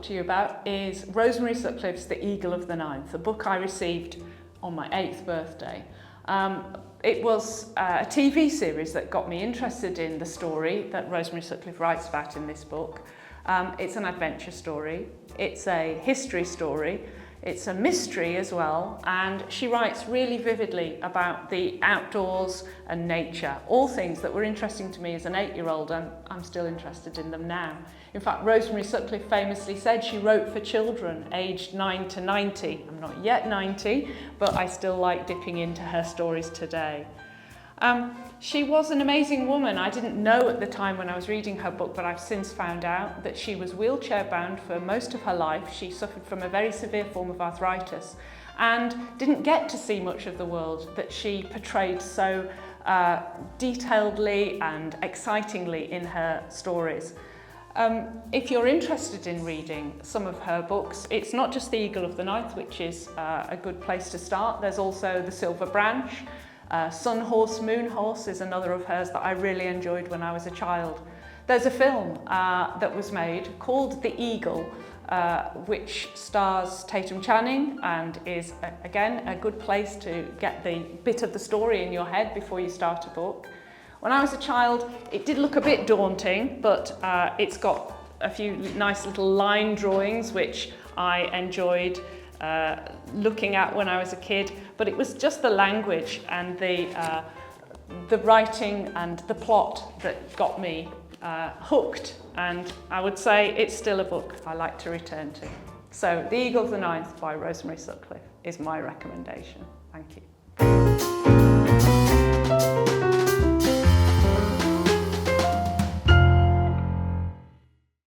talk to you about is Rosemary Sutcliffe's The Eagle of the Ninth, a book I received on my 8th birthday. It was a TV series that got me interested in the story that Rosemary Sutcliffe writes about in this book. It's an adventure story, it's a history story, it's a mystery as well, and she writes really vividly about the outdoors and nature, all things that were interesting to me as an 8-year-old, and I'm still interested in them now. In fact, Rosemary Sutcliffe famously said she wrote for children aged 9 to 90. I'm not yet 90, but I still like dipping into her stories today. She was an amazing woman. I didn't know at the time when I was reading her book, but I've since found out that she was wheelchair bound for most of her life. She suffered from a very severe form of arthritis and didn't get to see much of the world that she portrayed so detailedly and excitingly in her stories. If you're interested in reading some of her books, it's not just The Eagle of the Ninth, which is a good place to start. There's also The Silver Branch. Sun Horse, Moon Horse is another of hers that I really enjoyed when I was a child. There's a film that was made called The Eagle, which stars Tatum Channing and is, again, a good place to get the bit of the story in your head before you start a book. When I was a child, it did look a bit daunting, but it's got a few nice little line drawings, which I enjoyed looking at when I was a kid, but it was just the language and the writing and the plot that got me hooked, and I would say it's still a book I like to return to. So The Eagle of the Ninth by Rosemary Sutcliffe is my recommendation. Thank you.